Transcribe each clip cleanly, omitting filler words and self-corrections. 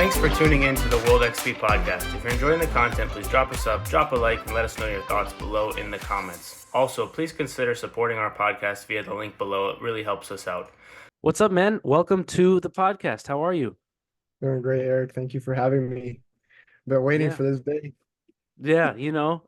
Thanks for tuning in to the World XP podcast. If you're enjoying the content, please drop a sub, drop a like, and let us know your thoughts below in the comments. Also, please consider supporting our podcast via the link below. It really helps us out. What's up, man? Welcome to the podcast. How are you? Doing great, Eric. Thank you for having me. Been waiting Yeah. for this day. Yeah,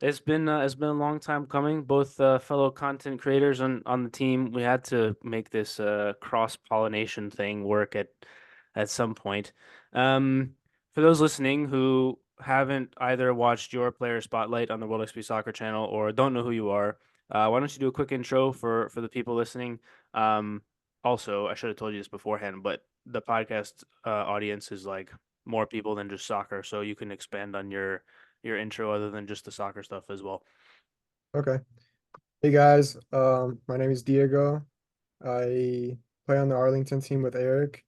it's been a long time coming. Both fellow content creators on the team, we had to make this cross-pollination thing work at some point. For those listening who haven't either watched your player spotlight on the World XP Soccer channel or don't know who you are, why don't you do a quick intro for the people listening? Also, I should have told you this beforehand, but the podcast audience is like more people than just soccer, so you can expand on your intro other than just the soccer stuff as well. Okay. Hey guys, my name is Diego. I play on the Arlington team with Eric,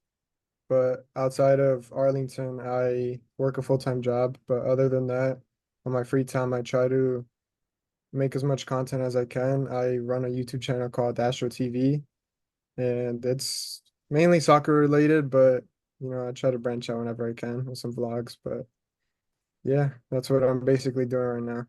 but outside of Arlington, I work a full-time job. But other than that, on my free time, I try to make as much content as I can. I run a YouTube channel called Astro TV, and it's mainly soccer related, but I try to branch out whenever I can with some vlogs. But yeah, that's what I'm basically doing right now.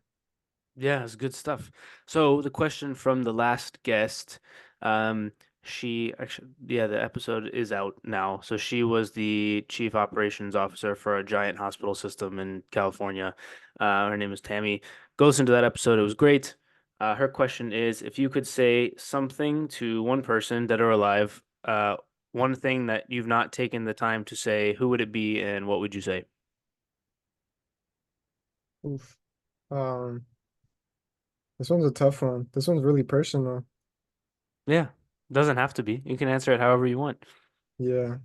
Yeah, it's good stuff. So the question from the last guest, um, she actually, yeah, the episode is out now. So she was the chief operations officer for a giant hospital system in California. Her name is Tammy. Go listen to that episode. It was great. Her question is, if you could say something to one person, dead or alive, one thing that you've not taken the time to say, who would it be and what would you say? Oof. Um, this one's a tough one. This one's really personal. Yeah, doesn't have to be. You can answer it however you want. Yeah.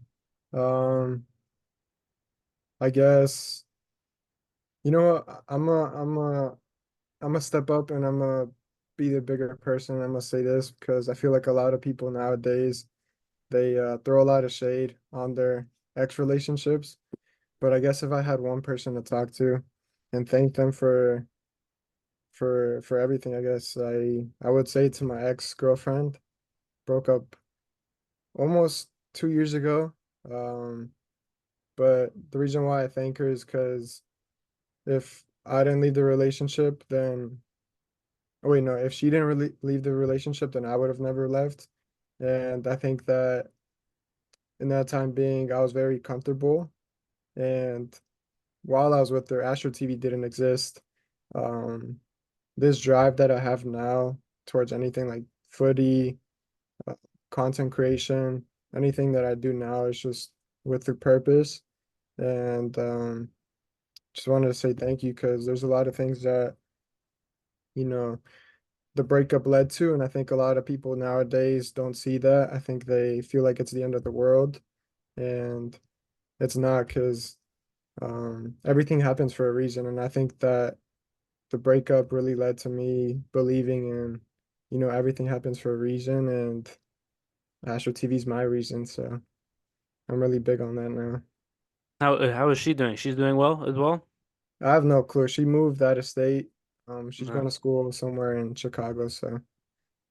Um, I guess you know what? I'm a step up and I'm a be the bigger person. I'm gonna say this because I feel like a lot of people nowadays they throw a lot of shade on their ex relationships. But I guess if I had one person to talk to and thank them for everything, I guess I would say to my ex-girlfriend, broke up almost 2 years ago. Um, But the reason why I thank her is because if I didn't leave the relationship, then oh wait, no, if she didn't really leave the relationship, then I would have never left. And I think that in that time being, I was very comfortable. And while I was with her, Astro TV didn't exist. Um, this drive that I have now towards anything like footy, uh, content creation, anything that I do now is just with the purpose. And just wanted to say thank you because there's a lot of things that, you know, the breakup led to. And I think a lot of people nowadays don't see that. I think they feel like it's the end of the world. And it's not because everything happens for a reason. And I think that the breakup really led to me believing in, everything happens for a reason. And Astro TV is my reason. So I'm really big on that now. How is she doing? She's doing well as well? I have no clue. She moved out of state. She's going No. to school somewhere in Chicago. So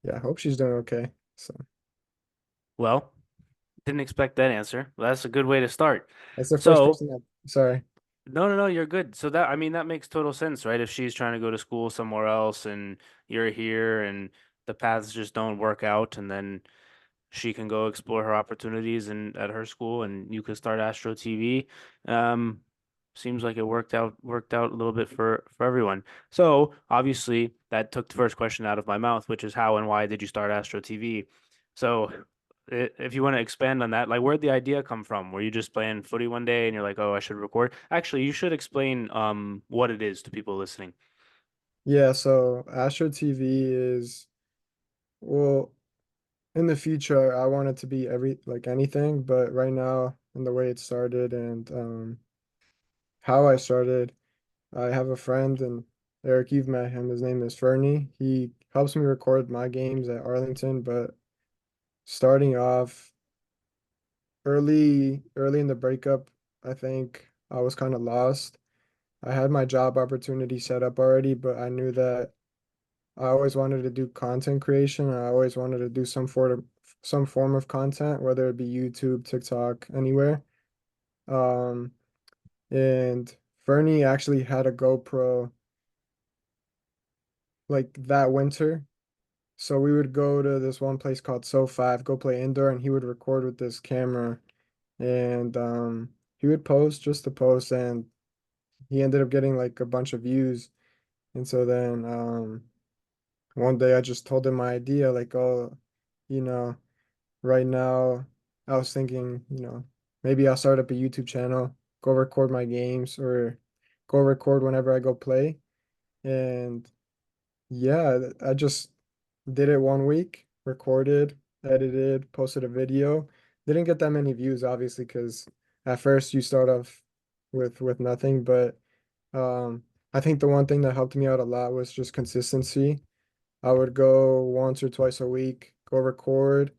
yeah, I hope she's doing okay. So Well, didn't expect that answer. Well, that's a good way to start. that's the first So, person that, sorry. no, no, no, you're good. So that, I mean, that makes total sense, right? If she's trying to go to school somewhere else and you're here and the paths just don't work out, and then she can go explore her opportunities and at her school and you can start Astro TV. Um, Seems like it worked out a little bit for everyone. So obviously that took the first question out of my mouth, which is how and why did you start Astro TV? So if you want to expand on that, like where'd the idea come from? Were you just playing footy one day and you're like, oh, I should record? Actually, you should explain what it is to people listening. Yeah, so Astro TV is, well, in the future, I want it to be like anything, but right now, and the way it started and how I started, I have a friend, and Eric, you've met him. His name is Fernie. He helps me record my games at Arlington, but starting off early in the breakup, I think I was kind of lost. I had my job opportunity set up already, but I knew that I always wanted to do content creation. I always wanted to do some form of content, whether it be YouTube, TikTok, anywhere. Um, And Fernie actually had a GoPro like that winter. So we would go to this one place called So 5, go play indoor, and he would record with this camera. And he would post just to post, and he ended up getting like a bunch of views. And so then one day I just told him my idea, like, oh, you know, right now I was thinking, maybe I'll start up a YouTube channel, go record my games or go record whenever I go play. And yeah, I just did it one week, recorded, edited, posted a video. Didn't get that many views, obviously, because at first you start off with nothing. But um, I think the one thing that helped me out a lot was just consistency. I would go once or twice a week, go record,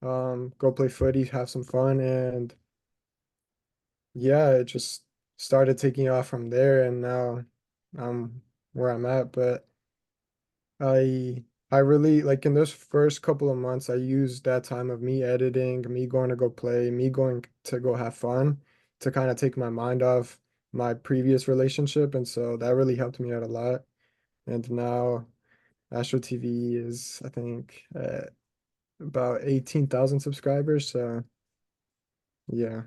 go play footy, have some fun, and yeah, it just started taking off from there, and now I'm where I'm at. But I I really like in those first couple of months, I used that time of me editing, me going to go play, me going to go have fun to kind of take my mind off my previous relationship, and so that really helped me out a lot. And now Astro TV is, I think, about 18,000 subscribers. So yeah,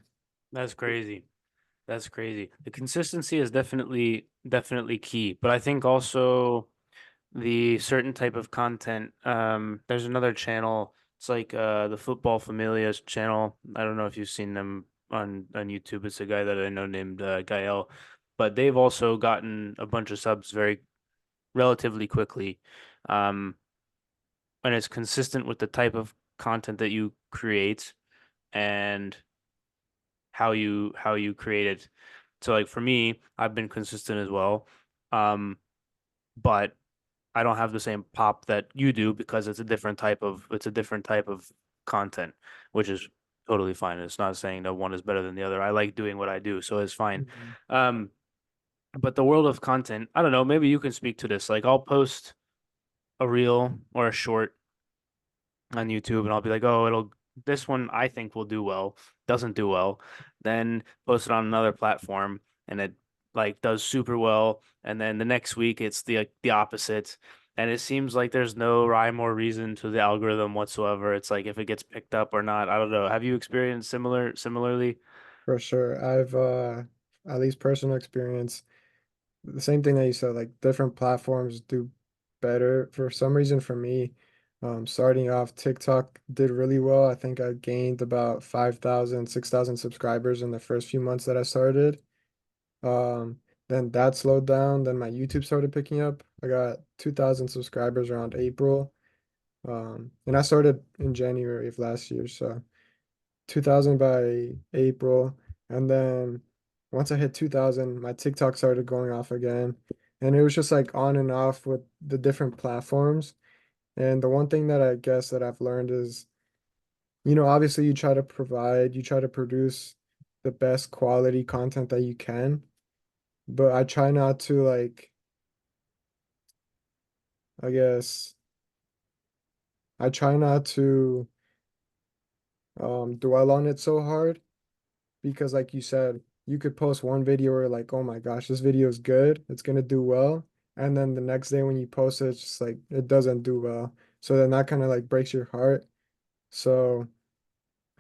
That's crazy. That's crazy. The consistency is definitely key, but I think also the certain type of content. There's another channel. It's like the Football Familia's channel. I don't know if you've seen them on YouTube. It's a guy that I know named Gael, but they've also gotten a bunch of subs very relatively quickly. Um, and it's consistent with the type of content that you create and how you create it. So like for me, I've been consistent as well. Um, but I don't have the same pop that you do because it's a different type of content, which is totally fine. It's not saying that one is better than the other. I like doing what I do, so it's fine. Mhm. Um, but the world of content, I don't know, maybe you can speak to this. Like I'll post a reel or a short on YouTube and I'll be like, oh, this one I think will do well, doesn't do well. Then post it on another platform and it like does super well. And then the next week it's the opposite. And it seems like there's no rhyme or reason to the algorithm whatsoever. It's like if it gets picked up or not. I don't know. Have you experienced similarly? For sure. I've at least personal experience. The same thing that you said, like different platforms do better. For some reason, for me, starting off, TikTok did really well. I think I gained about 5,000, 6,000 subscribers in the first few months that I started. Then that slowed down. Then my YouTube started picking up. I got 2,000 subscribers around April. And I started in January of last year, so 2,000 by April. And then once I hit 2,000, my TikTok started going off again. And it was just like on and off with the different platforms. And the one thing that I guess that I've learned is, obviously you try to produce the best quality content that you can, but I try not to like, I guess, I try not to dwell on it so hard because like you said, you could post one video where like, oh my gosh, this video is good, it's gonna do well, and then the next day when you post it, it's just like it doesn't do well. So then that kind of like breaks your heart. So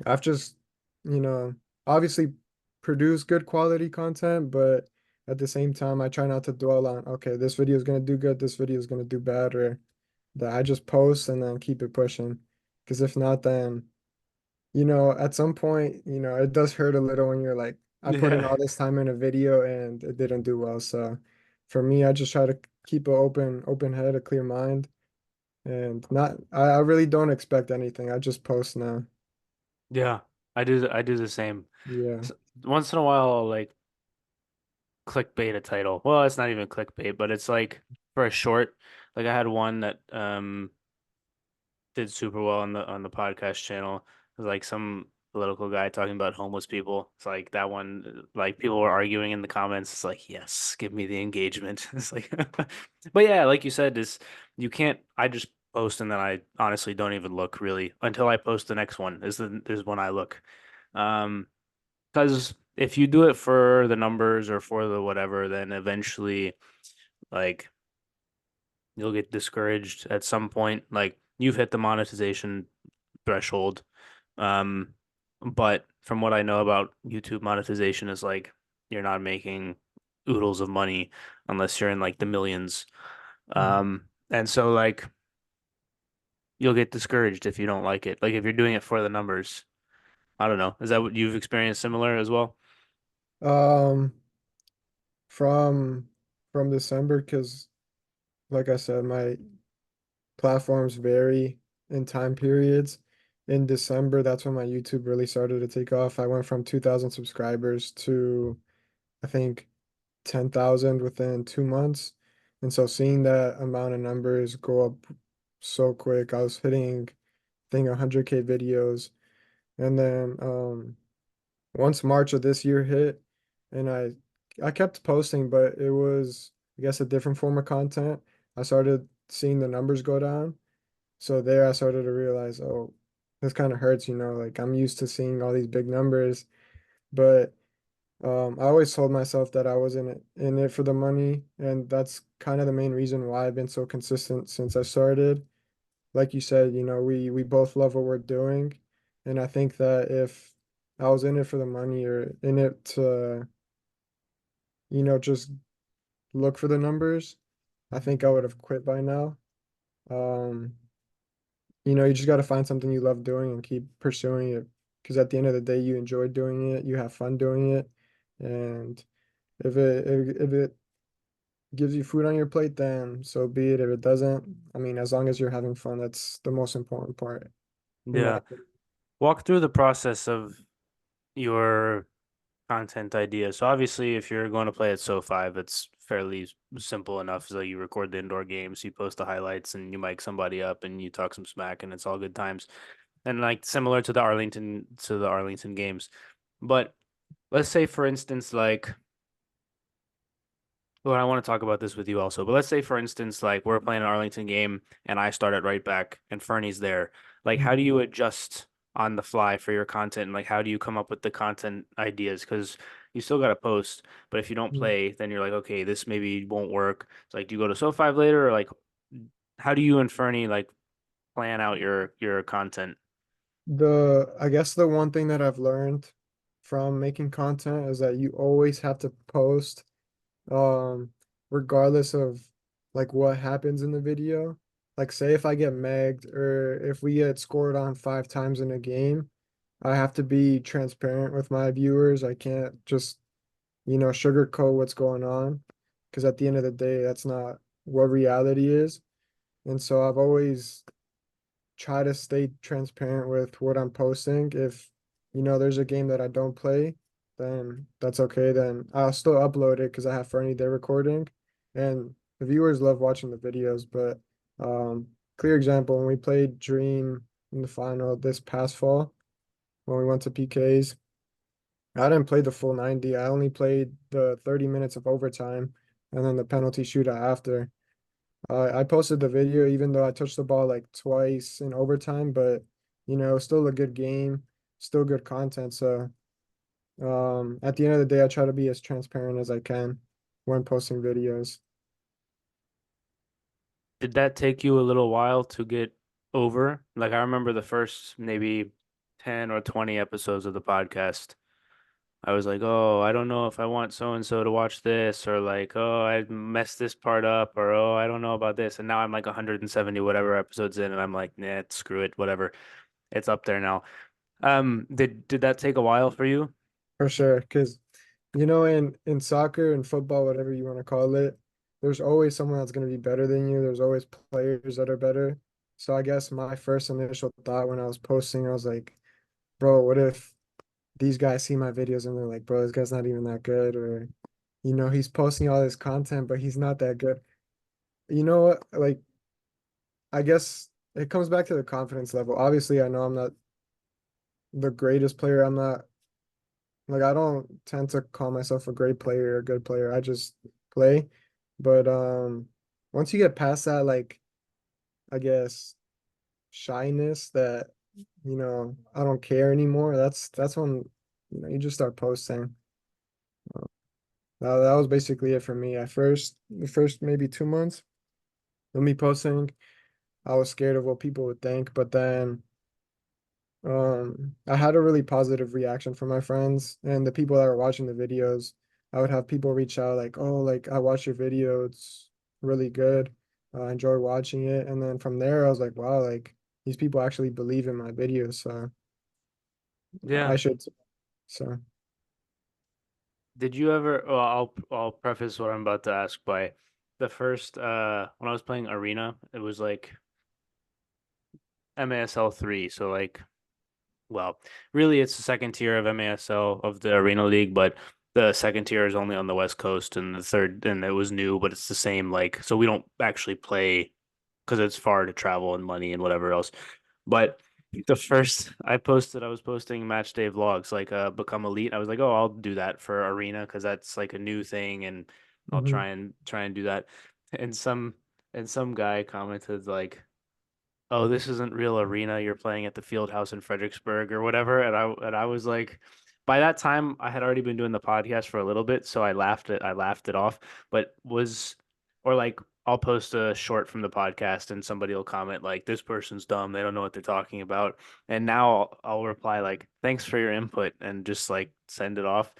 I've just, you know, obviously produce good quality content, but at the same time, I try not to dwell on, okay, this video is gonna do good, this video is gonna do bad, or that I just post and then keep it pushing. Because if not, then at some point, it does hurt a little when you're like, I put in Yeah. all this time in a video and it didn't do well. So for me, I just try to keep an open head, a clear mind, and I really don't expect anything. I just post now. Yeah. I do the same. Yeah, S Once in a while I'll like clickbait a title. Well, it's not even clickbait, but it's like for a short. Like I had one that did super well on the podcast channel. It was like some political guy talking about homeless people. It's like that one, like people were arguing in the comments. It's like, yes, give me the engagement. It's like, but yeah, like you said, is you can't. I just post and then I honestly don't even look really until I post the next one. Is when I look. Um, Because if you do it for the numbers or for the whatever, then eventually, like, you'll get discouraged at some point. Like, you've hit the monetization threshold. Um, but from what I know about YouTube monetization is like you're not making oodles of money unless you're in like the millions. Mhm. And so like you'll get discouraged if you don't like it. Like if you're doing it for the numbers. I don't know. Is that what you've experienced similar as well? Um, from December, because like I said, my platforms vary in time periods. In December, that's when my YouTube really started to take off. I went from 2,000 subscribers to I think 10,000 within 2 months. And so seeing that amount of numbers go up so quick, I was hitting, I think 100K videos. And then once March of this year hit, and I kept posting, but it was, I guess, a different form of content. I started seeing the numbers go down. So there I started to realize, oh, this kind of hurts, like I'm used to seeing all these big numbers, but I always told myself that I wasn't in it for the money, and that's kind of the main reason why I've been so consistent since I started. Like you said, we both love what we're doing, and I think that if I was in it for the money or in it to, just look for the numbers, I think I would have quit by now. Um, you just got to find something you love doing and keep pursuing it, because at the end of the day, you enjoy doing it, you have fun doing it, and if it gives you food on your plate, then so be it. If it doesn't, I mean, as long as you're having fun, that's the most important part, in my Yeah. opinion. Walk through the process of your content idea. So obviously, if you're going to play at So5, it's fairly simple enough. So you record the indoor games, you post the highlights, and you mic somebody up, and you talk some smack, and it's all good times. And like similar to the Arlington games. But let's say, for instance, like, well, I want to talk about this with you also. But let's say, for instance, like we're playing an Arlington game, and I start at right back, and Fernie's there. Like, how do you adjust on the fly for your content? And like, how do you come up with the content ideas? Because you still got to post, but if you don't Mhm. play, then you're like, okay, this maybe won't work. It's like, do you go to So5 later, or like, how do you and Fernie like plan out your content? I guess the one thing that I've learned from making content is that you always have to post, um, regardless of like what happens in the video. Like say if I get megged or if we get scored on 5 times in a game, I have to be transparent with my viewers. I can't just, sugarcoat what's going on, because at the end of the day, that's not what reality is. And so I've always try to stay transparent with what I'm posting. If, there's a game that I don't play, then that's okay. Then I'll still upload it because I have Fernie there recording. And the viewers love watching the videos. But clear example, when we played Dream in the final this past fall, when we went to PKs, I didn't play the full 90. I only played the 30 minutes of overtime and then the penalty shootout after. I posted the video even though I touched the ball like twice in overtime, but still a good game, still good content. So at the end of the day, I try to be as transparent as I can when posting videos. Did that take you a little while to get over? Like, I remember the first maybe 10 or 20 episodes of the podcast. I was like, oh, I don't know if I want so and so to watch this, or like, oh, I messed this part up, or oh, I don't know about this. And now I'm like 170 whatever episodes in, and I'm like, nah, screw it, whatever. It's up there now. Did that take a while for you? For sure, because in soccer and football, whatever you want to call it, there's always someone that's going to be better than you. There's always players that are better. So I guess my first initial thought when I was posting, I was like, bro, what if these guys see my videos and they're like, bro, this guy's not even that good, or he's posting all this content, but he's not that good. You know what? Like, I guess it comes back to the confidence level. Obviously, I know I'm not the greatest player. I'm not like I don't tend to call myself a great player or a good player. I just play. But once you get past that, like I guess shyness that, I don't care anymore, that's when you just start posting. Uh, that was basically it for me. At first, the first maybe 2 months of me posting, I was scared of what people would think, but then I had a really positive reaction from my friends and the people that were watching the videos. I would have people reach out like, "Oh, like I watched your video. It's really good. I enjoy watching it." And then from there, I was like, "Wow, like these people actually believe in my videos, so Yeah. I should." So Did you ever? Well, I'll preface what I'm about to ask by the first when I was playing Arena, it was like MASL 3, so like well, really it's the second tier of MASL of the Arena League, but the second tier is only on the West Coast, and the third, and it was new, but it's the same, like, so we don't actually play because it's far to travel and money and whatever else. But the first I was posting match day vlogs, like become elite. I was like, oh, I'll do that for Arena because that's like a new thing, and I'll mhm. try and do that. And some guy commented like, oh, this isn't real Arena. You're playing at the Field House in Fredericksburg or whatever. And I was like, by that time, I had already been doing the podcast for a little bit, so I laughed it off. But was or like I'll post a short from the podcast, and somebody will comment like, "This person's dumb. They don't know what they're talking about." And now I'll reply like, "Thanks for your input," and just like send it off.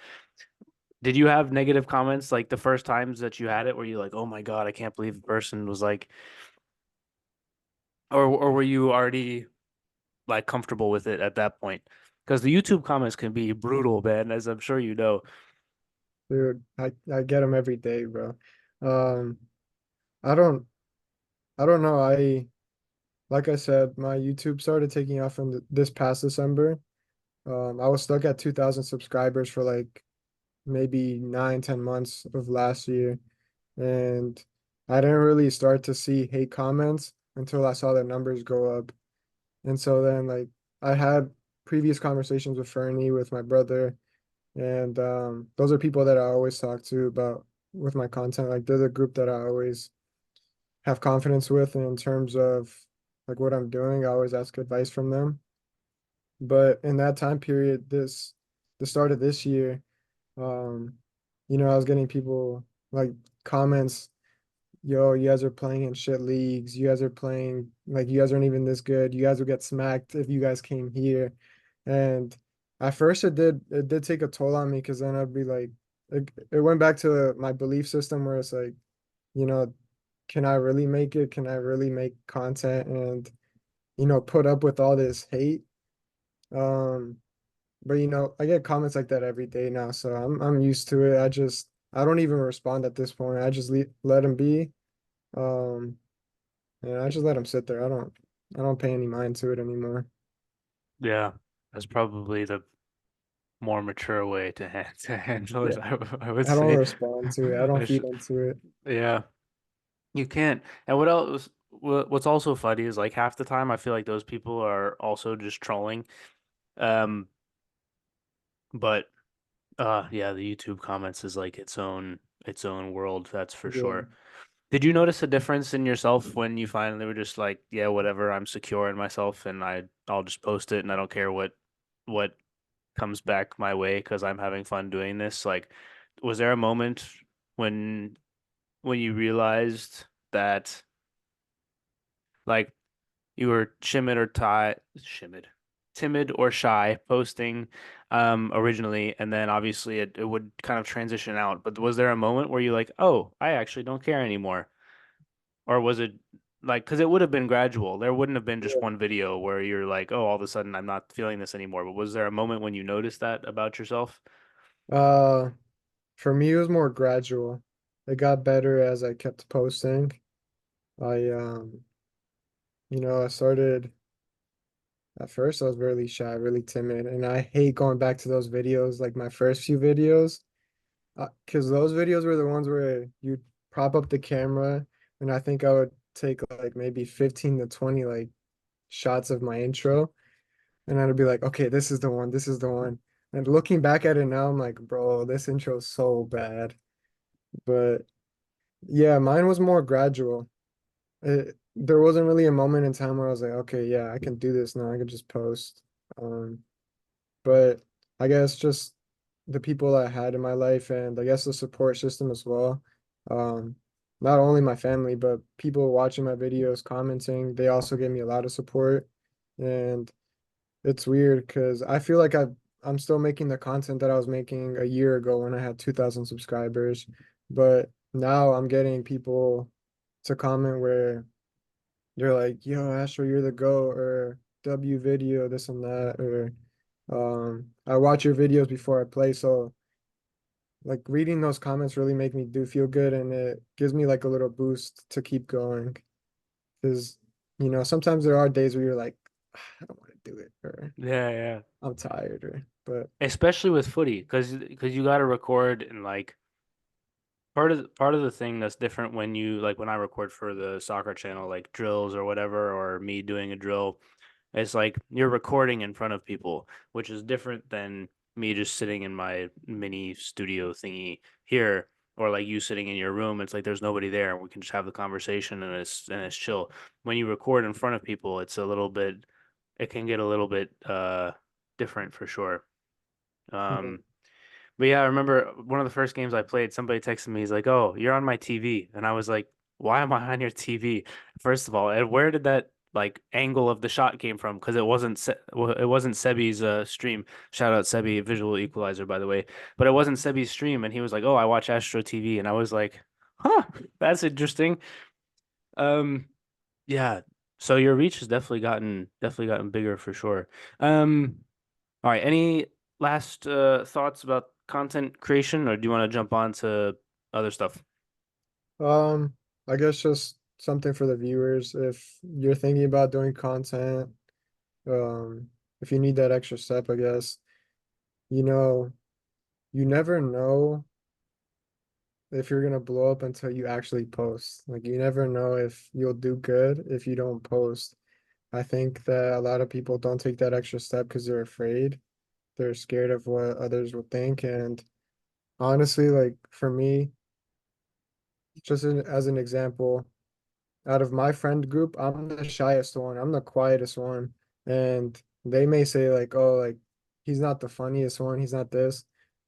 Did you have negative comments like the first times that you had it, where you like, "Oh my God, I can't believe the person was like," or were you already like comfortable with it at that point? Because the YouTube comments can be brutal, man, as I'm sure you know. Dude, I get them every day, bro. Um, I don't I don't know. Like I said, my YouTube started taking off in this past December. I was stuck at 2,000 subscribers for like maybe 9, 10 months of last year. And I didn't really start to see hate comments until I saw the numbers go up. And so then like I had previous conversations with Fernie, with my brother, and those are people that I always talk to about with my content. Like they're the group that I always have confidence with, and in terms of like what I'm doing, I always ask advice from them. But in that time period, the start of this year, um, I was getting people like comments, "Yo, you guys are playing in shit leagues. You guys are playing like you guys aren't even this good. You guys would get smacked if you guys came here." And at first it did take a toll on me because then I'd be like it went back to my belief system where it's like, you know, can I really make it? Can I really make content and, put up with all this hate? Um, but I get comments like that every day now, so I'm used to it. I don't even respond at this point. I just let them be. Um, and I just let them sit there. I don't pay any mind to it anymore. Yeah, that's probably the more mature way to to handle it. Yeah. I would I don't say. respond to it. I don't I feed should, into it. yeah, you can't. And what else? What's also funny is like half the time I feel like those people are also just trolling. Um, but yeah, the YouTube comments is like its own world, that's for Yeah. sure. Did you notice a difference in yourself when you finally were just like, yeah, whatever, I'm secure in myself and I'll just post it and I don't care what comes back my way because I'm having fun doing this? Like, was there a moment when you realized that like you were timid or shy posting originally, and then obviously it would kind of transition out. But was there a moment where you like, oh, I actually don't care anymore? Or was it like, because it would have been gradual. There wouldn't have been just Yeah. one video where you're like, oh, all of a sudden I'm not feeling this anymore. But was there a moment when you noticed that about yourself? Uh, for me, it was more gradual. It got better as I kept posting. I started at first I was really shy, really timid, and I hate going back to those videos, like my first few videos, because those videos were the ones where you prop up the camera, and I think I would take like maybe 15 to 20 like shots of my intro, and I'd be like, okay, this is the one, this is the one. And looking back at it now, I'm like, bro, this intro is so bad. But yeah, mine was more gradual. There wasn't really a moment in time where I was like, okay, yeah, I can do this now. I can just post. Um, but I guess just the people I had in my life and I guess the support system as well. Um, Not only my family, but people watching my videos, commenting, they also gave me a lot of support. And it's weird because I feel like I'm still making the content that I was making a year ago when I had 2,000 subscribers, but now I'm getting people to comment where they're like, "Yo, Astro, you're the GOAT," or "W video, this and that," or "I watch your videos before I play." So like reading those comments really make me do feel good, and it gives me like a little boost to keep going. Because sometimes there are days where you're like, I don't want to do it, or Yeah, yeah. I'm tired, but Especially with footy, because you got to record and like part of the thing that's different when you like when I record for the soccer channel, like drills or whatever, or me doing a drill, it's like you're recording in front of people, which is different than me just sitting in my mini studio thingy here, or like you sitting in your room. It's like there's nobody there, and we can just have the conversation and it's chill. When you record in front of people, it can get a little bit different for sure. yeah. Um, but yeah, I remember one of the first games I played, somebody texted me, he's like, "Oh, you're on my TV." And I was like, "Why am I on your TV?" First of all, and where did that like angle of the shot came from? Because it wasn't Sebi's stream. Shout out Sebi, visual equalizer, by the way. But it wasn't Sebi's stream, and he was like, "Oh, I watch Astro TV," and I was like, "Huh, that's interesting." Um, yeah. So your reach has definitely gotten bigger for sure. Um, all right. Any last thoughts about content creation, or do you want to jump on to other stuff? Um, I guess just something for the viewers. If you're thinking about doing content, um, if you need that extra step, I guess, you know, you never know if you're gonna blow up until you actually post. Like you never know if you'll do good if you don't post. I think that a lot of people don't take that extra step because they're afraid. They're scared of what others will think. And honestly, like for me, as an example, out of my friend group, I'm the shyest one. I'm the quietest one. And they may say like, oh, like he's not the funniest one, he's not this.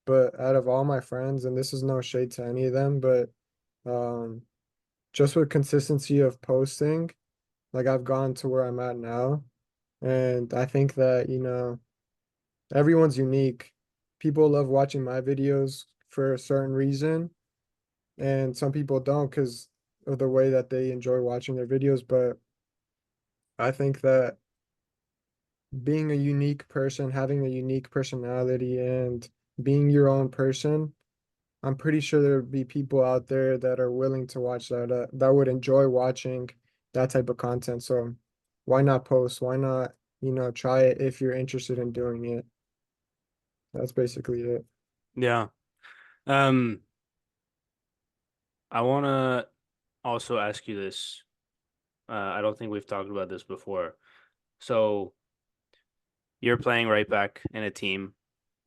But out of all my friends, and this is no shade to any of them, but um just with consistency of posting, like I've gone to where I'm at now. And I think that, everyone's unique. People love watching my videos for a certain reason, and some people don't because of the way that they enjoy watching their videos. But I think that being a unique person, having a unique personality, and being your own person, I'm pretty sure there'd be people out there that are willing to watch that would enjoy watching that type of content. So why not post? Why not, try it if you're interested in doing it? That's basically it. Yeah. Um, I want to also ask you this. I don't think we've talked about this before. So you're playing right back in a team,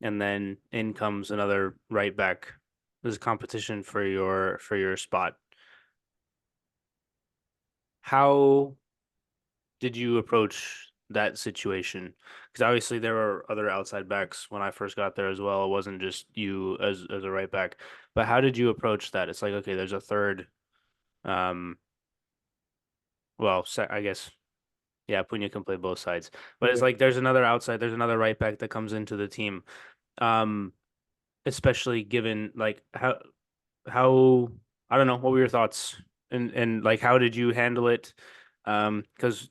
and then in comes another right back. There's a competition for your spot. How did you approach that situation? Because obviously there were other outside backs when I first got there as well. It wasn't just you as a right back. But how did you approach that? It's like, okay, there's a third, um, well, I guess, yeah, Puna can play both sides. But it's Yeah. like there's another right back that comes into the team. Um, Especially given like how I don't know, what were your thoughts? And like how did you handle it? Because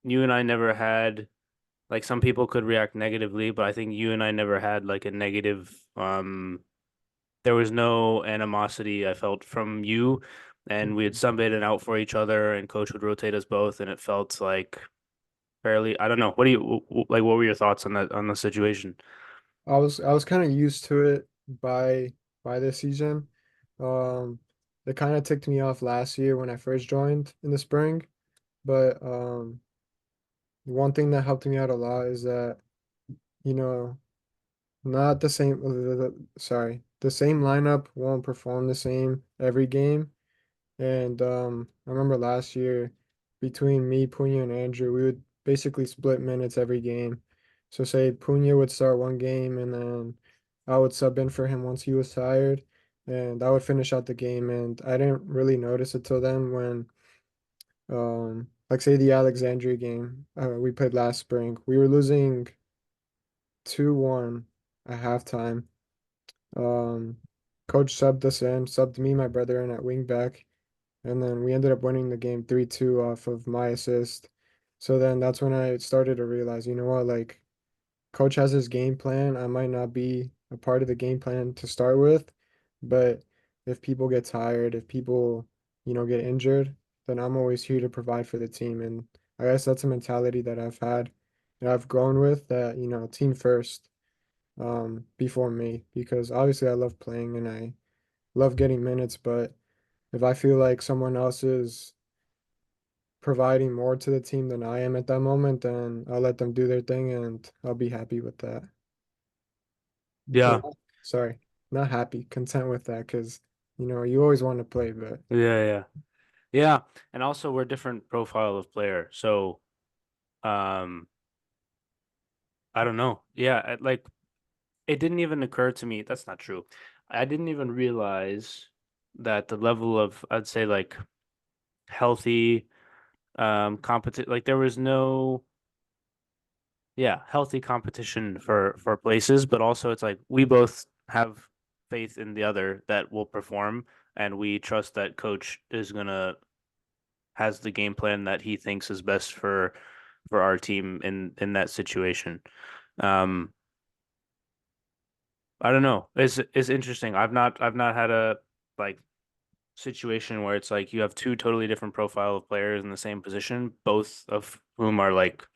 you and I never had like some people could react negatively, but I think you and I never had like a negative there was no animosity I felt from you, and we had Mhm. subbed in and out for each other, and coach would rotate us both, and it felt like fairly, I don't know. What do you like, what were your thoughts on that, on the situation? I was kind of used to it by this season. Um, it kind of ticked me off last year when I first joined in the spring, but one thing that helped me out a lot is that, you know, not the same, sorry, the same lineup won't perform the same every game. And I remember last year between me, Punya, and Andrew, we would basically split minutes every game. So say Puna would start one game and then I would sub in for him once he was tired and I would finish out the game and I didn't really notice it till then when like say the Alexandria game we played last spring. We were losing 2-1 at halftime. Um Coach subbed us in, subbed me, my brother in at wing back, and then we ended up winning the game 3-2 off of my assist. So then that's when I started to realize, you know what, like coach has his game plan. I might not be a part of the game plan to start with, but if people get tired, if people, get injured, then I'm always here to provide for the team. And I guess that's a mentality that I've had and I've grown with that, team first, before me, because obviously I love playing and I love getting minutes, but if I feel like someone else is providing more to the team than I am at that moment, then I'll let them do their thing and I'll be happy with that. Or Yeah. sorry, not happy, content with that because you always want to play, but Yeah, yeah. Yeah. And also we're different profile of player. So, um, I don't know. Yeah, like it didn't even occur to me. That's not true. I didn't even realize that the level of, I'd say like healthy competition, like there was no, yeah, healthy competition for places, but also it's like we both have faith in the other that will perform, and we trust that coach is gonna has the game plan that he thinks is best for our team in that situation. Um, I don't know. It's interesting. I've not had a like situation where it's like you have two totally different profile of players in the same position, both of whom are like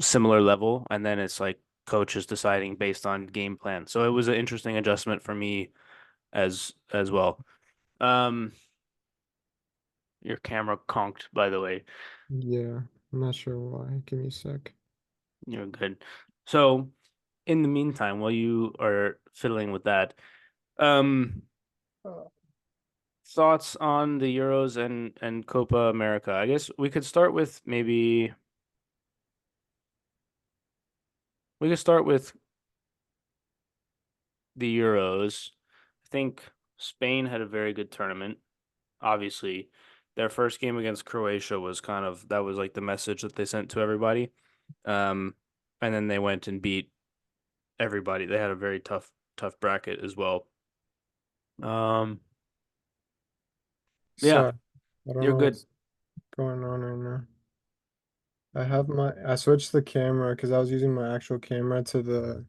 similar level, and then it's like coach is deciding based on game plan. So it was an interesting adjustment for me as well. Um, your camera conked, by the way. yeah, I'm not sure why. Give me a sec. You're good. So in the meantime, while you are fiddling with that, um, Uh, thoughts on the Euros and Copa America? I guess we could start with maybe we could start with the Euros. I think Spain had a very good tournament. Obviously, their first game against Croatia was kind of that was like the message that they sent to everybody. Um, and then they went and beat everybody. They had a very tough bracket as well. Um, yeah, Sorry, I don't you're know good. what's going on right now. I switched the camera because I was using my actual camera to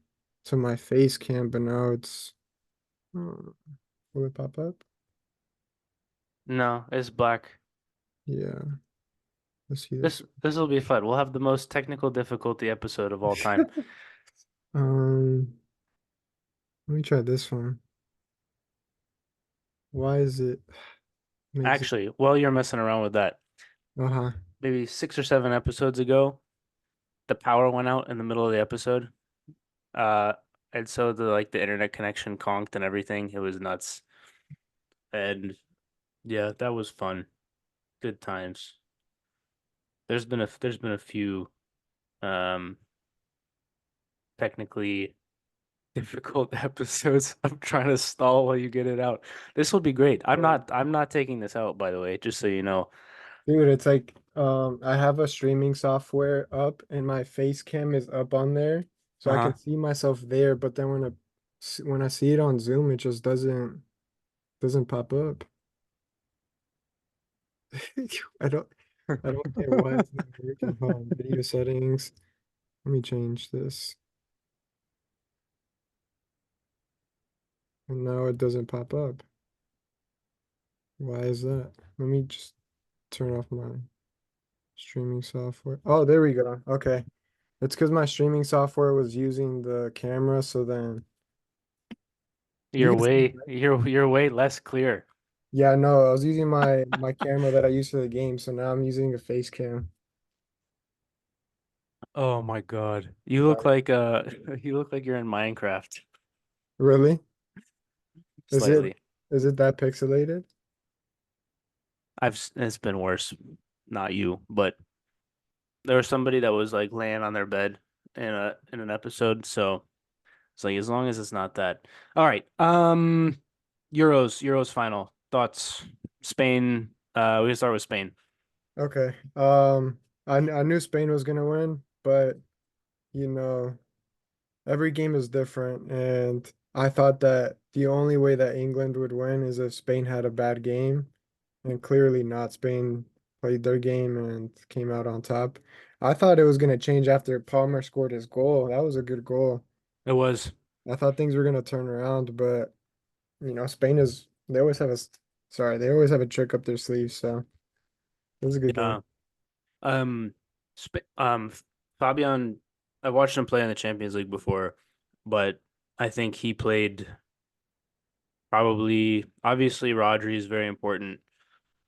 my face cam, but now uh, will it pop up? No, it's black. Yeah, let's see This this. this will be fun. We'll have the most technical difficulty episode of all time. Um, Let me try this one. Why is it makes it? Actually, while you're messing around with that, Uh-huh. maybe 6 or 7 episodes ago, the power went out in the middle of the episode. Uh, and so the internet connection conked and everything. It was nuts. And yeah, that was fun. Good times. There's been a few um technically difficult episodes. I'm trying to stall while you get it out. This will be great. I'm not taking this out, by the way, just so you know. Dude, it's like I have a streaming software up and my face cam is up on there. So I Uh-huh. can see myself there, but then when I see it on Zoom, it just doesn't pop up. I don't I don't get why it's not working. Hold on, video settings. Let me change this. And now it doesn't pop up. Why is that? Let me just turn off my streaming software. Oh, there we go. Okay. It's because my streaming software was using the camera, so then you You're can see, way right? you're way less clear. Yeah, no, I was using my camera that I use for the game, so now I'm using a face cam. Oh my God. You look Sorry. like you look like you're in Minecraft Really? Is it slightly. is it that pixelated? It's been worse. Not you, but there was somebody that was like laying on their bed in an episode. So it's like as long as it's not that. All right. Euros final thoughts. Spain. We can start with Spain. Okay. I knew Spain was gonna win, but you know, every game is different, and I thought that the only way that England would win is if Spain had a bad game, and clearly not. Spain played their game and came out on top. I thought it was gonna change after Palmer scored his goal. That was a good goal. It was. I thought things were gonna turn around, but Spain is they always have they always have a trick up their sleeve, so it was a good Yeah. game. Um, Fabian, I watched him play in the Champions League before, but I think he played probably obviously Rodri is very important.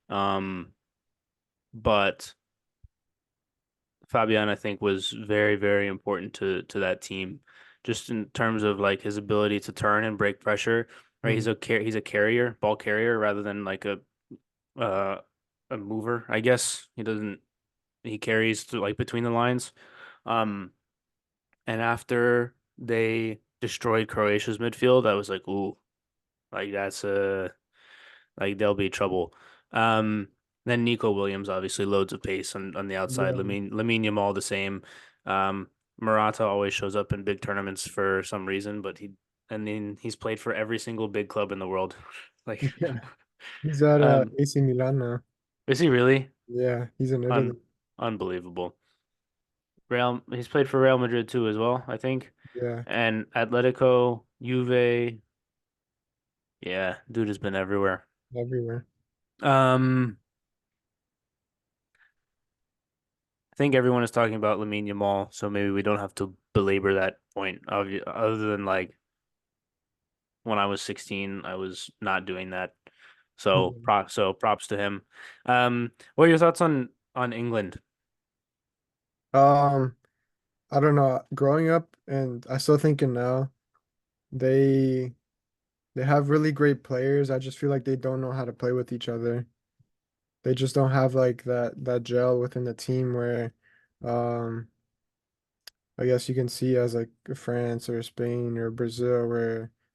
Um, but Fabian, I think, was very, very important to that team, just in terms of like his ability to turn and break pressure. Right, Mhm. he's a carrier, ball carrier, rather than like uh a mover. I guess he carries to like between the lines. Um, and after they destroyed Croatia's midfield, I was like, ooh, like that's like there'll be trouble. Um, then Nico Williams, obviously loads of pace on the outside. Yeah, Lamine Yamal the same. Morata always shows up in big tournaments for some reason, but and then he's played for every single big club in the world. Like, yeah. He's at um, AC Milan now. is he really? Yeah, he's in Un Italy. Unbelievable. He's played for Real Madrid too as well, I think. Yeah, And Atletico, Juve, yeah, dude has been everywhere. everywhere. Um, I think everyone is talking about Lamine Yamal, so maybe we don't have to belabor that point. Other than like when I was 16, I was not doing that. So Mhm. props to him. What are your thoughts on England? Um, I don't know. Growing up, and I still thinking now, they they have really great players. I just feel like they don't know how to play with each other. They just don't have like that gel within the team where, um, I guess you can see as like France or Spain or Brazil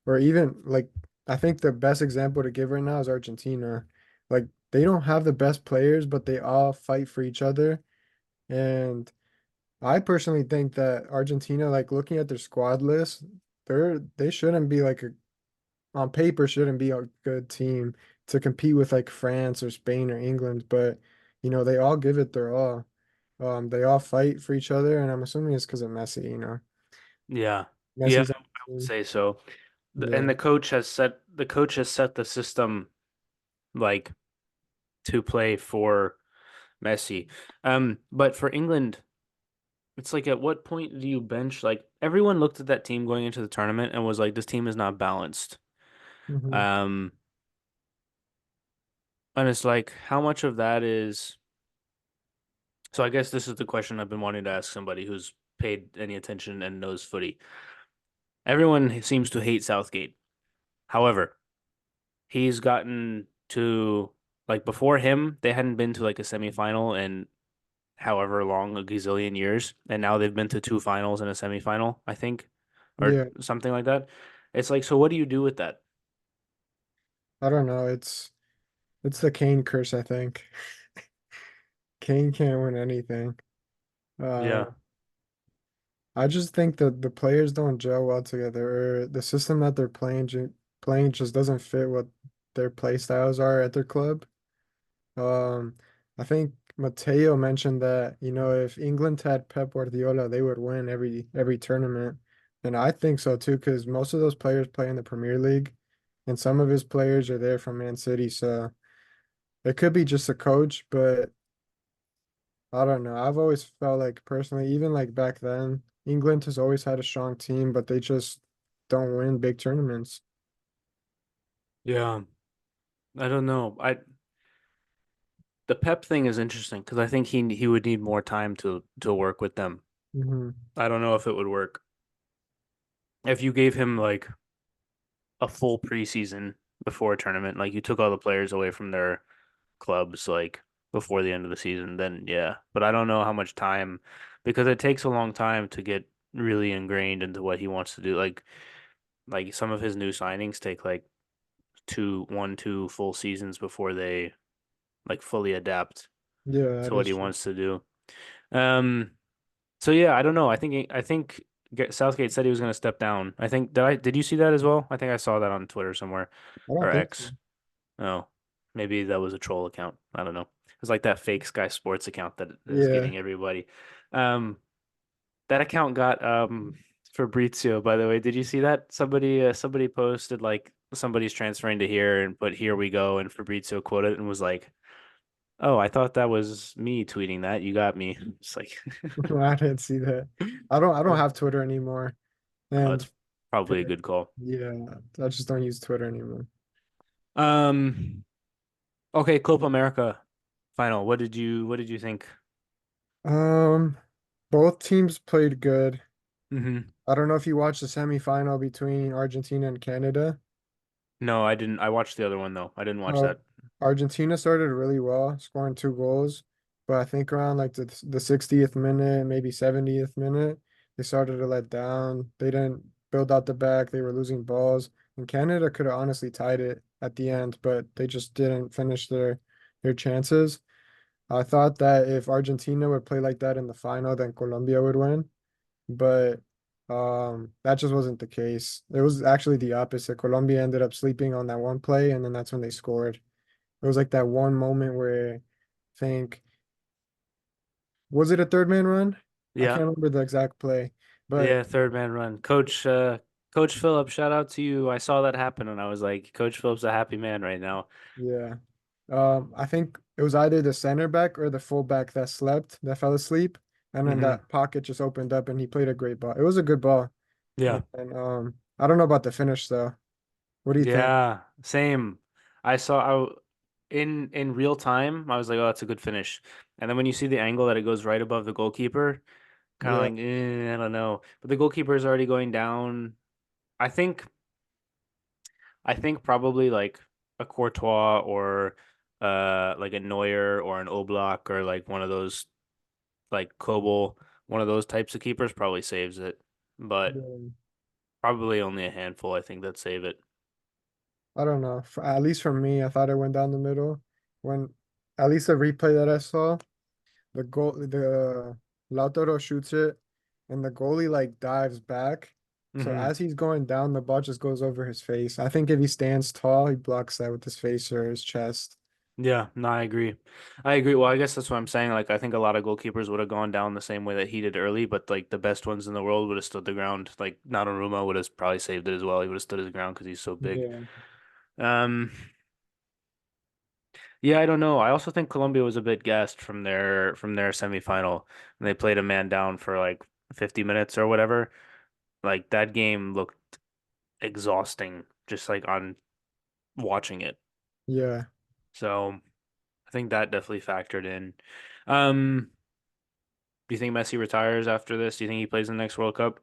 or even like I think the best example to give right now is Argentina. Like they don't have the best players, but they all fight for each other. And I personally think that Argentina, like looking at their squad list, they shouldn't be like a on paper shouldn't be a good team to compete with like France or Spain or England, but they all give it their all. They all fight for each other, and I'm assuming it's because of Messi. Yeah, yeah, Messi's on I the would team. say so. And Yeah. the coach has set the system like to play for Messi. But for England, it's like at what point do you bench? Like everyone looked at that team going into the tournament and was like, this team is not balanced. Hmm. Um, and it's like, how much of that is so I guess this is the question I've been wanting to ask somebody who's paid any attention and knows footy. Everyone seems to hate Southgate. However, he's gotten to like before him, they hadn't been to like a semifinal in however long, a gazillion years, and now they've been to two finals and a semifinal, I think, or Yeah. something like that. It's like, so what do you do with that? I don't know. It's the Kane curse, I think. Kane can't win anything. Uh, Yeah. I just think that the players don't gel well together, or the system that they're playing just doesn't fit what their play styles are at their club. Um, I think Matteo mentioned that, if England had Pep Guardiola, they would win every tournament. And I think so too, because most of those players play in the Premier League, and some of his players are there from Man City. So it could be just a coach, but I don't know. I've always felt like personally, even like back then, England has always had a strong team, but they just don't win big tournaments. Yeah. I don't know. The Pep thing is interesting because I think he would need more time to work with them. Hmm. I don't know if it would work. If you gave him like a full preseason before a tournament, like you took all the players away from their clubs like before the end of the season, then yeah. But I don't know how much time because it takes a long time to get really ingrained into what he wants to do. Like some of his new signings take like 2 full seasons before they like fully adapt Yeah, to that what is he true. wants to do. Um, so yeah, I don't know. I think Southgate said he was going to step down. I think did you see that as well? I think I saw that on Twitter somewhere I don't or think so. X. Oh, maybe that was a troll account. I don't know. It's like that fake Sky Sports account that is Yeah. getting everybody. Um, that account got Fabrizio, by the way. Did you see that? Somebody posted like somebody's transferring to here and put here we go and Fabrizio quoted and was like, "Oh, I thought that was me tweeting that. You got me." It's like I didn't see that. I don't have Twitter anymore. oh, And it's probably a for good call. yeah, I just don't use Twitter anymore. Um, okay, Copa America final. What did you think? Um, both teams played good. Hmm. I don't know if you watched the semifinal between Argentina and Canada. No, I didn't. I watched the other one though. I didn't watch Uh, that. Argentina started really well, scoring 2 goals, but I think around like the 60th minute, maybe 70th minute, they started to let down. They didn't build out the back. They were losing balls, and Canada could have honestly tied it at the end, but they just didn't finish their chances. I thought that if Argentina would play like that in the final, then Colombia would win, but that just wasn't the case. It was actually the opposite. Colombia ended up sleeping on that one play, and then that's when they scored. It was like that one moment where I think was it a third man run? I Yeah. can't remember the exact play, but Yeah, third man run. Coach Phillips, shout out to you. I saw that happen and I was like, Coach Phillips a happy man right now. yeah. I think it was either the center back or the fullback that slept, that fell asleep, and then Hmm. that pocket just opened up and he played a great ball. It was a good ball. Yeah. And I don't know about the finish though. What do you think? Yeah, same. I saw in real time, I was like, oh, that's a good finish. And then when you see the angle that it goes right above the goalkeeper, kind of Yeah, like, I don't know. But the goalkeeper is already going down. I think I think probably like a Courtois or like a Neuer or an Oblak or like one of those like Kobel, one of those types of keepers probably saves it, but yeah. probably only a handful I think that save it. I don't know. At least for me, I thought it went down the middle. When at least the replay that I saw, the Lautaro shoots it, and the goalie like dives back. So Hmm. as he's going down, the ball just goes over his face. I think if he stands tall, he blocks that with his face or his chest. Yeah, no, I agree. I agree. Well, I guess that's what I'm saying. Like, I think a lot of goalkeepers would have gone down the same way that he did early, but like the best ones in the world would have stood the ground. Like Donnarumma would have probably saved it as well. He would have stood his ground because he's so big. Yeah, Um, yeah, I don't know. I also think Colombia was a bit gassed from their semifinal, and they played a man down for like 50 minutes or whatever. Like that game looked exhausting, just like on watching it. yeah. So I think that definitely factored in. Um, do you think Messi retires after this? Do you think he plays in the next World Cup?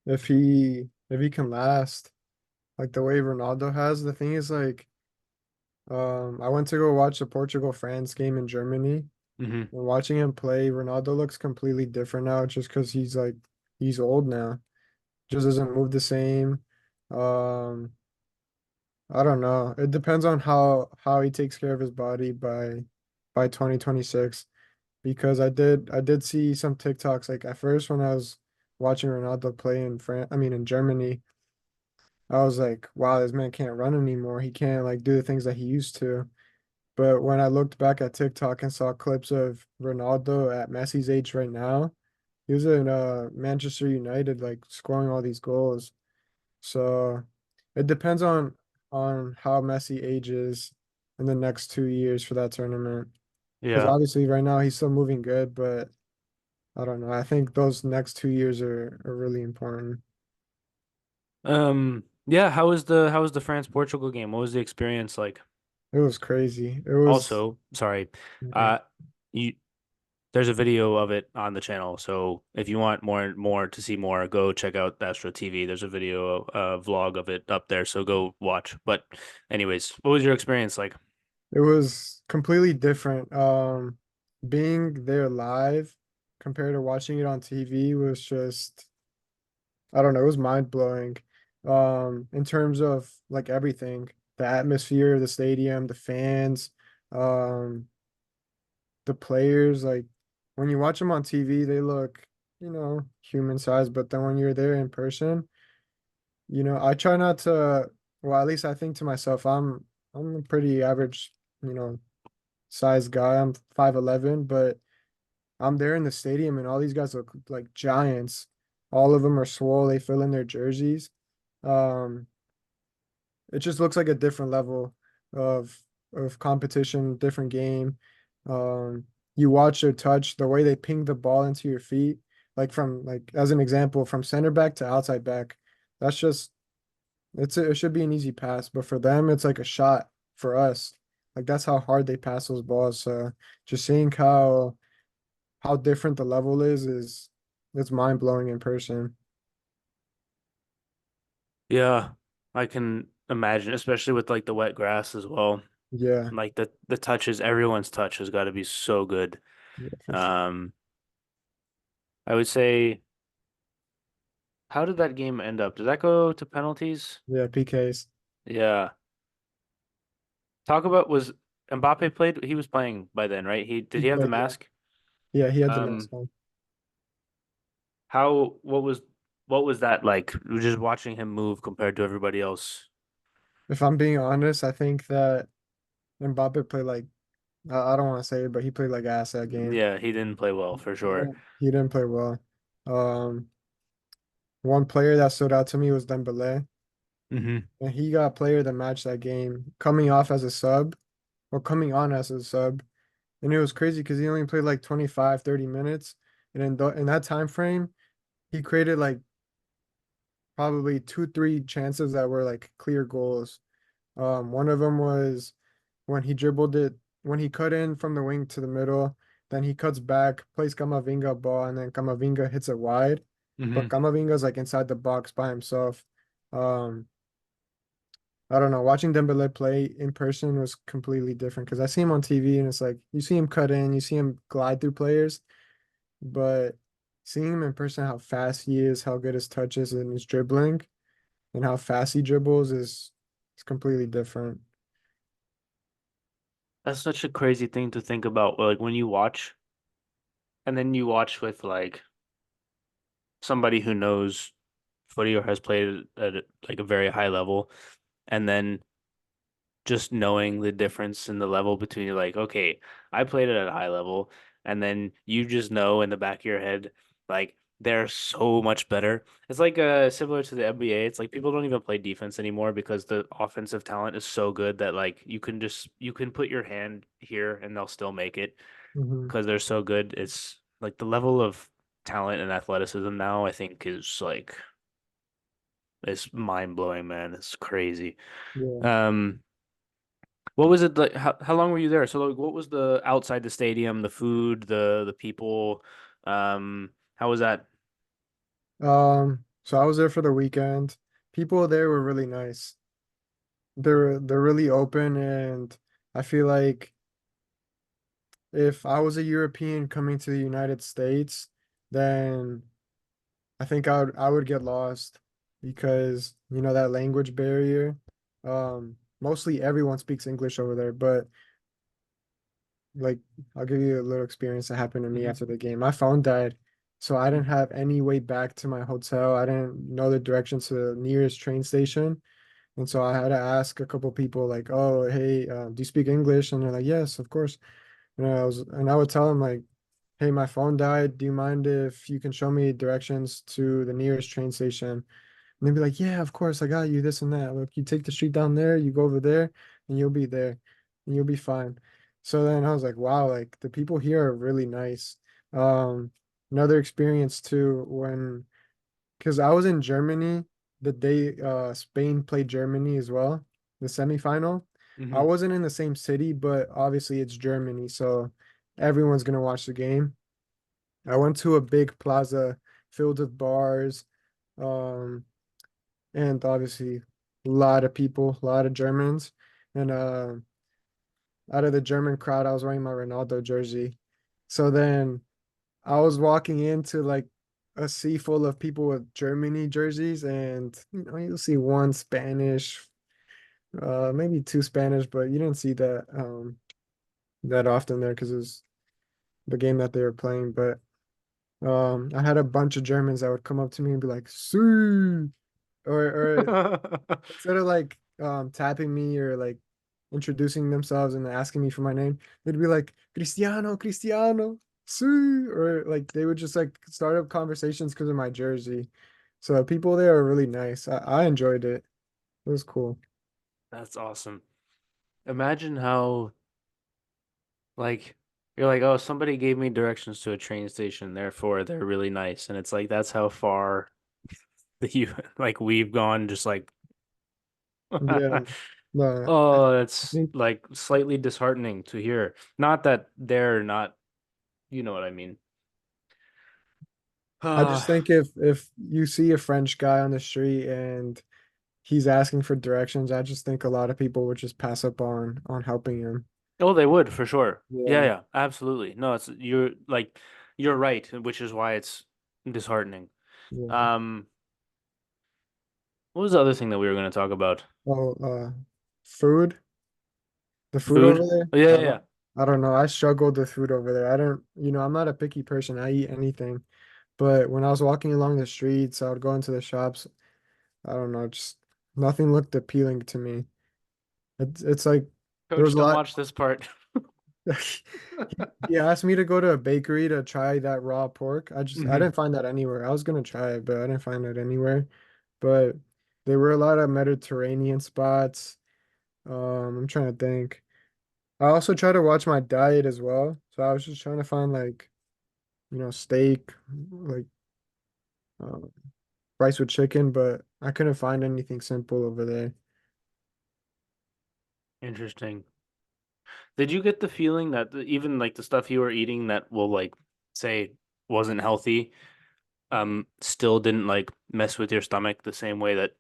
If he can last like the way Ronaldo has, the thing is like I went to go watch the Portugal France game in Germany. Hmm. And watching him play, Ronaldo looks completely different now just because he's old now. Just doesn't move the same. Um, I don't know. It depends on how he takes care of his body by 2026. Because I did see some TikToks like at first when I was watching Ronaldo play in France, I mean in Germany, I was like, wow, this man can't run anymore. He can't like do the things that he used to. But when I looked back at TikTok and saw clips of Ronaldo at Messi's age right now, he was in Manchester United, like scoring all these goals. So it depends on how Messi ages in the next 2 years for that tournament. Because Yeah. obviously right now he's still moving good, but I don't know. I think those next 2 years are really important. Yeah, how was the France Portugal game? What was the experience like? It was crazy. It was Also, sorry. okay. Uh you there's a video of it on the channel. So if you want more to see more, go check out Astro TV. There's a video vlog of it up there, so go watch. But anyways, what was your experience like? It was completely different. Being there live. compared to watching it on TV was just, I don't know, it was mind blowing. In terms of like everything, the atmosphere, the stadium, the fans, um, the players, like when you watch them on TV, they look, human sized, but then when you're there in person, I try not to, well, at least I think to myself, I'm a pretty average, you know, size guy. I'm 5'11", but I'm there in the stadium and all these guys look like giants. All of them are swole, they fill in their jerseys. Um, it just looks like a different level of competition, different game. Um, you watch their touch, the way they ping the ball into your feet, like from like as an example, from center back to outside back. That's just it should be an easy pass, but for them it's like a shot for us. Like that's how hard they pass those balls. So just seeing how different the level is it's mind blowing in person. Yeah, I can imagine, especially with like the wet grass as well. Yeah, Like the touches, everyone's touch has got to be so good. yeah, for sure. Um, I would say, how did that game end up? Did that go to penalties? Yeah, PKs. Yeah. Talk about was Mbappe played? He was playing by then, right? He did He he have the played, yeah. mask? Yeah, he had the mask Um, on. how what was that like? Just watching him move compared to everybody else. If I'm being honest, I think that Mbappe played like I don't want to say it, but he played like ass that game. Yeah, he didn't play well for sure. He didn't play well. Um, One player that stood out to me was Dembele, Hmm. and he got player of the match that game, coming off as a sub or coming on as a sub. And it was crazy because he only played like 25, 30 minutes. And in that time frame, he created like probably two, three chances that were like clear goals. One of them was when he dribbled it, when he cut in from the wing to the middle, then he cuts back, plays Camavinga a ball, and then Camavinga hits it wide. But Hmm. Camavinga's like inside the box by himself. Um, I don't know. Watching Dembele play in person was completely different because I see him on TV and it's like you see him cut in, you see him glide through players, but seeing him in person, how fast he is, how good his touch is and his dribbling, and how fast he dribbles is completely different. That's such a crazy thing to think about. Like when you watch and then you watch with like somebody who knows footy or has played at like a very high level, and then just knowing the difference in the level between like, okay, I played it at a high level, and then you just know in the back of your head, like they're so much better. It's like similar to the NBA. It's like people don't even play defense anymore because the offensive talent is so good that like you can put your hand here and they'll still make it Hmm. because they're so good. It's like the level of talent and athleticism now, I think is like it's mind blowing, man. It's crazy. Yeah. Um, what was it like? How long were you there? So like, what was the outside the stadium, the food, the people? How was that? So I was there for the weekend. People there were really nice. They're really open and I feel like if I was a European coming to the United States, then I think I would get lost because that language barrier. Mostly everyone speaks English over there, but like I'll give you a little experience that happened to me Hmm. after the game. My phone died, so I didn't have any way back to my hotel. I didn't know the directions to the nearest train station. And so I had to ask a couple people like, "Oh, hey, do you speak English?" And they're like, "Yes, of course." And I would tell them like, "Hey, my phone died. Do you mind if you can show me directions to the nearest train station?" And they'd be like, "Yeah, of course, I got you this and that. Look, you take the street down there, you go over there, and you'll be there, and you'll be fine." So then I was like, "Wow, like the people here are really nice." Um, Another experience too when because I was in Germany the day Spain played Germany as well, the semifinal. I Hmm. wasn't in the same city, but obviously it's Germany, so everyone's gonna watch the game. I went to a big plaza filled with bars, um, and obviously a lot of people, a lot of Germans. And out of the German crowd, I was wearing my Ronaldo jersey. So then I was walking into like a sea full of people with Germany jerseys, and you'll see one Spanish, maybe two Spanish, but you didn't see that often there because it was the game that they were playing. But I had a bunch of Germans that would come up to me and be like, "See," or instead of like tapping me or like introducing themselves and asking me for my name, they'd be like Cristiano, Cristiano, see, or like they would just like start up conversations because of my jersey. So people there are really nice. I enjoyed it. It was cool. That's awesome. Imagine how like you're like, oh, somebody gave me directions to a train station, therefore they're really nice. And it's like that's how far you like we've gone just like Yeah. No, oh, I it's think like slightly disheartening to hear. Not that they're not, you know what I mean. I just think if you see a French guy on the street and he's asking for directions, I just think a lot of people would just pass up on helping him. Oh, they would for sure. Yeah, Yeah. yeah, absolutely. No, it's you're like you're right, which is why it's disheartening. Yeah. Um, what was the other thing that we were going to talk about? Oh, food. The food over Food? there, Oh, yeah, yeah, yeah. I don't know. I struggled with food over there. I don't, I'm not a picky person. I eat anything. But when I was walking along the streets, I would go into the shops. I don't know, just nothing looked appealing to me. It's like there was Coach, a don't lot. watch this part. He asked me to go to a bakery to try that raw pork. I Hmm. didn't find that anywhere. I was gonna try it, but I didn't find it anywhere. But there were a lot of Mediterranean spots. I'm trying to think. I also try to watch my diet as well. So I was just trying to find like, steak, like uh, rice with chicken, but I couldn't find anything simple over there. Interesting. Did you get the feeling that even like the stuff you were eating that will like say wasn't healthy, still didn't like mess with your stomach the same way that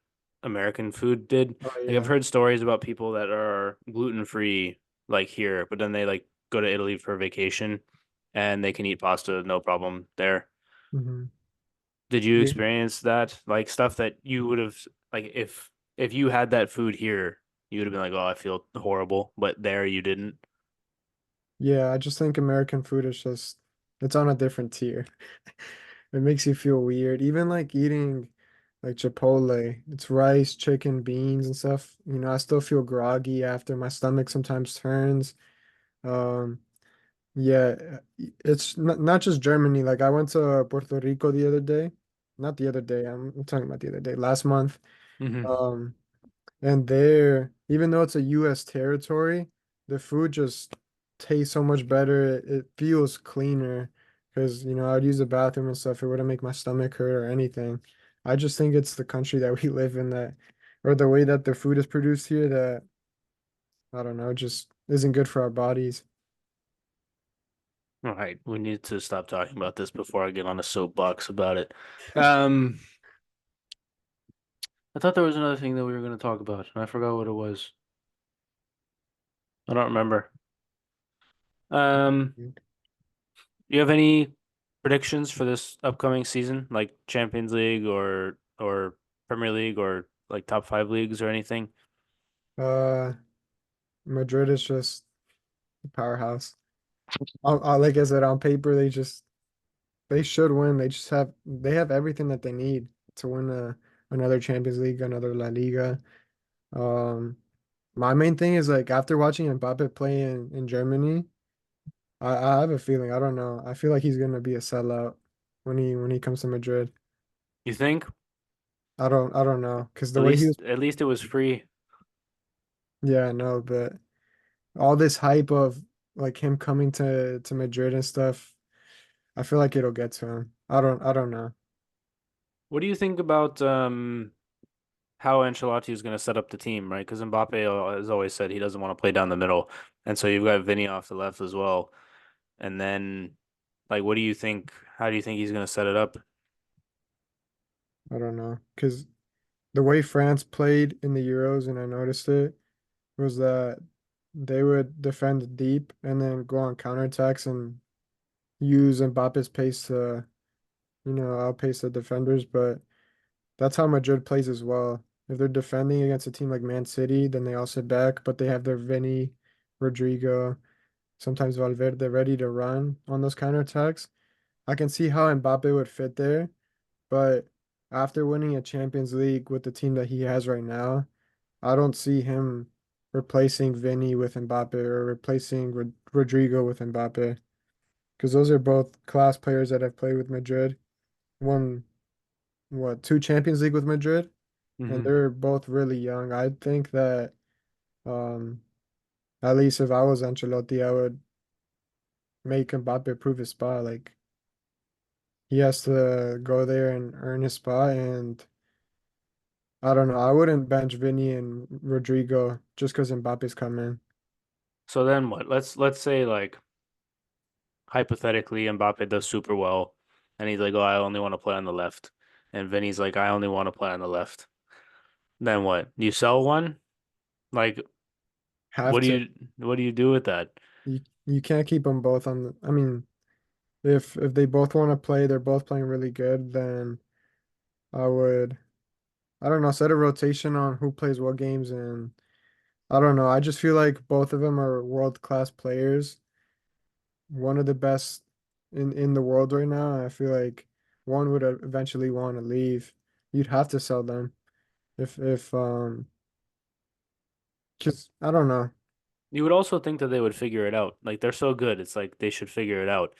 American food did? Oh Like I've yeah. heard stories about people that are gluten free like here, but then they like go to Italy for vacation and they can eat pasta no problem there. Hmm. Did you Yeah. experience that? Like stuff that you would have like if you had that food here, you would have been like, "Oh, I feel horrible," but there you didn't. Yeah, I just think American food is just it's on a different tier. It makes you feel weird. Even like eating like Chipotle, it's rice, chicken, beans and stuff. I still feel groggy after my stomach sometimes turns. Um, yeah, it's not just Germany. Like I went to Puerto Rico the other day. Not the other day. I'm talking about the other day, last month. Hmm. Um, and there, even though it's a US territory, the food just tastes so much better. It feels cleaner because, I'd use the bathroom and stuff. It wouldn't make my stomach hurt or anything. I just think it's the country that we live in that, or the way that the food is produced here that, I don't know, just isn't good for our bodies. All right, we need to stop talking about this before I get on a soapbox about it. Um, I thought there was another thing that we were going to talk about, and I forgot what it was. I don't remember. Um, do you have any predictions for this upcoming season, like Champions League or Premier League or like top five leagues or anything? Uh, Madrid is just a powerhouse. Like I said, on paper, they should win. They have everything that they need to win another Champions League, another La Liga. Um, my main thing is like after watching Mbappe play in Germany, I have a feeling, I don't know. I feel like he's gonna be a sellout when he comes to Madrid. You think? I don't know because the way he was, At least it was free. yeah, I know, but all this hype of like him coming to Madrid and stuff, I feel like it'll get to him. I don't know. What do you think about how Ancelotti is going to set up the team, right? Because Mbappe has always said he doesn't want to play down the middle, and so you've got Vinny off the left as well. And then, like, what do you think? How do you think he's going to set it up? I don't know because the way France played in the Euros, and I noticed it, was that they would defend deep and then go on counterattacks and use Mbappe's pace to, outpace the defenders, but that's how Madrid plays as well. If they're defending against a team like Man City, then they all sit back, but they have their Vinny, Rodrigo, sometimes Valverde ready to run on those counterattacks. I can see how Mbappe would fit there, but after winning a Champions League with the team that he has right now, I don't see him replacing Vinny with Mbappe or replacing Rodrigo with Mbappe because those are both class players that have played with Madrid. Won what, two Champions League with Madrid, and Hmm. they're both really young. I think that um at least if I was Ancelotti, I would make Mbappe prove his spot. Like he has to go there and earn his spot, and I don't know. I wouldn't bench Vinny and Rodrigo just because Mbappe's coming. So then what? Let's say like hypothetically Mbappe does super well and he's like, "Oh, I only want to play on the left." And Vinny's like, "I only want to play on the left." Then what? You sell one? Like Have to. what do you do with that? You can't keep them both on the. I mean, if they both want to play, they're both playing really good, then I would. I don't know, set a rotation on who plays what games, and I don't know. I just feel like both of them are world-class players, one of the best in the world right now. I feel like one would eventually want to leave. You'd have to sell them if because I don't know. You would also think that they would figure it out. Like they're so good, it's like they should figure it out.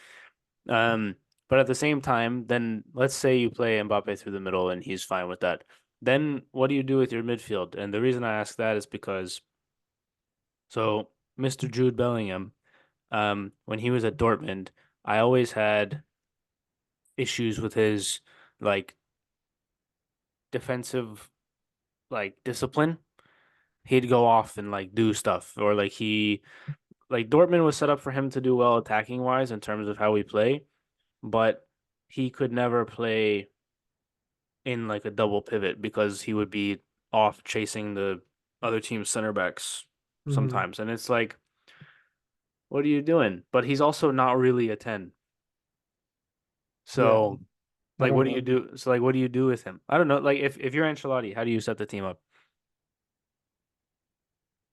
Um, but at the same time, then let's say you play Mbappe through the middle and he's fine with that. Then what do you do with your midfield? And the reason I ask that is because so Mr. Jude Bellingham, when he was at Dortmund, I always had issues with his like defensive like discipline. He'd go off and like do stuff or like Dortmund was set up for him to do well attacking wise in terms of how we play, but he could never play in like a double pivot because he would be off chasing the other team's center backs Hmm. sometimes. And it's like, what are you doing? But he's also not really a 10. Yeah, So I like don't what do you know. do? So like what do you do with him? I don't know. Like if you're Ancelotti, how do you set the team up?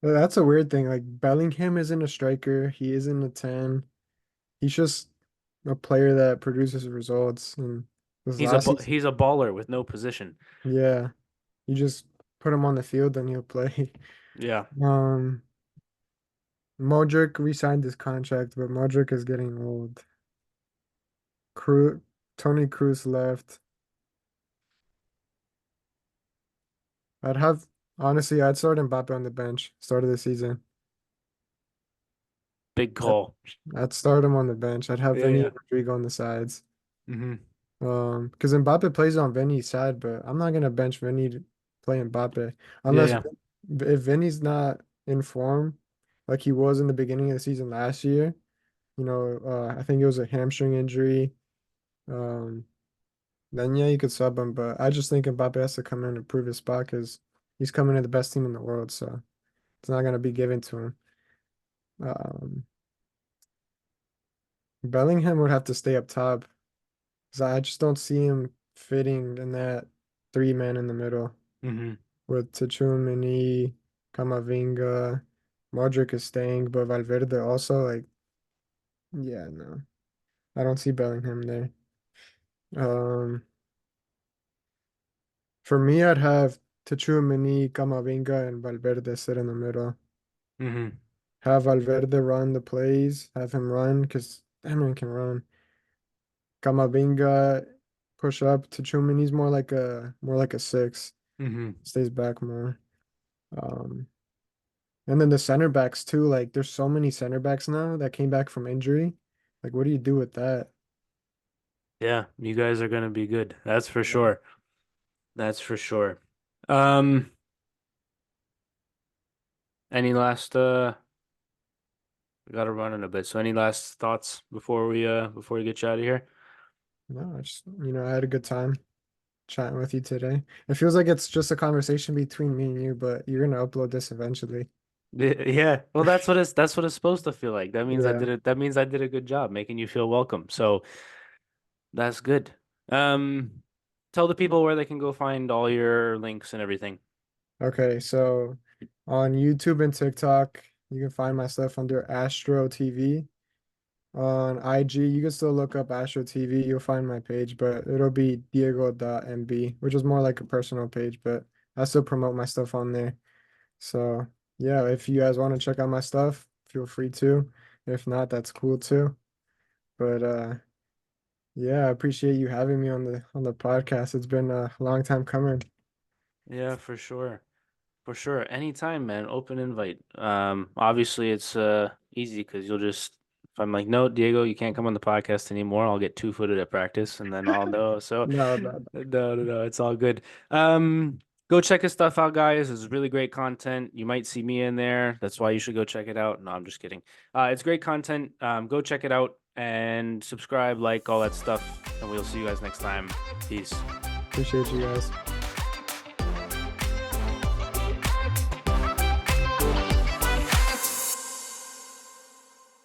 But that's a weird thing. Like Bellingham isn't a striker. He isn't a 10. He's just a player that produces results. And this last season, He's a baller with no position. yeah, you just put him on the field and he'll play. Yeah. Um, Modric re-signed his contract, but Modric is getting old. Tony Cruz left. I'd have honestly, I'd start Mbappe on the bench, start of the season. Big I'd, call. I'd start him on the bench. I'd have Yeah, Vinny yeah. and Rodrigo on the sides. Hmm. Because Mbappe plays on Vinny's side, but I'm not gonna bench Vinny to play Mbappe Yeah, unless yeah. if Vinny's not in form like he was in the beginning of the season last year. I think it was a hamstring injury. Um, then yeah, you could sub him, but I just think Mbappe has to come in and prove his spot because he's coming to the best team in the world, so it's not gonna be given to him. Um, Bellingham would have to stay up top because I just don't see him fitting in that three man in the middle Hmm. with Tchouaméni, Camavinga, Modric is staying, but Valverde also like, yeah, no, I don't see Bellingham there. Um, for me, I'd have Tchouaméni, Camavinga, and Valverde sit in the middle. Hmm. Have Valverde run the plays, have him run because that man can run. Camavinga push up. Tchouaméni's more like a six, Hmm. stays back more. Um, and then the center backs too. Like, there's so many center backs now that came back from injury. Like, what do you do with that? Yeah, you guys are gonna be good. That's for Yeah. sure. That's for sure. Um, any last we gotta run in a bit. So any last thoughts before we get you out of here? No, I had a good time chatting with you today. It feels like it's just a conversation between me and you, but you're gonna upload this eventually. Yeah. Well, that's what it's supposed to feel like. That means I Yeah. did it. That means I did a good job making you feel welcome. So that's good. Um, Tell the people where they can go find all your links and everything. Okay, so on YouTube and TikTok, you can find my stuff under Astro TV. On IG, you can still look up Astro TV. You'll find my page, but it'll be Diego.mb, which is more like a personal page, but I still promote my stuff on there. So yeah, if you guys want to check out my stuff, feel free to. If not, that's cool too. But yeah, I appreciate you having me on the podcast. It's been a long time coming. Yeah, for sure. For sure. Anytime, man. Open invite. Obviously it's easy because you'll just if I'm like, no, Diego, you can't come on the podcast anymore, I'll get two-footed at practice and then I'll know. So No, no, no, it's all good. Um, Go check his stuff out, guys. It's really great content. You might see me in there. That's why you should go check it out. No, I'm just kidding. It's great content. Go check it out and subscribe, like all that stuff, and we'll see you guys next time. Peace. appreciate you guys.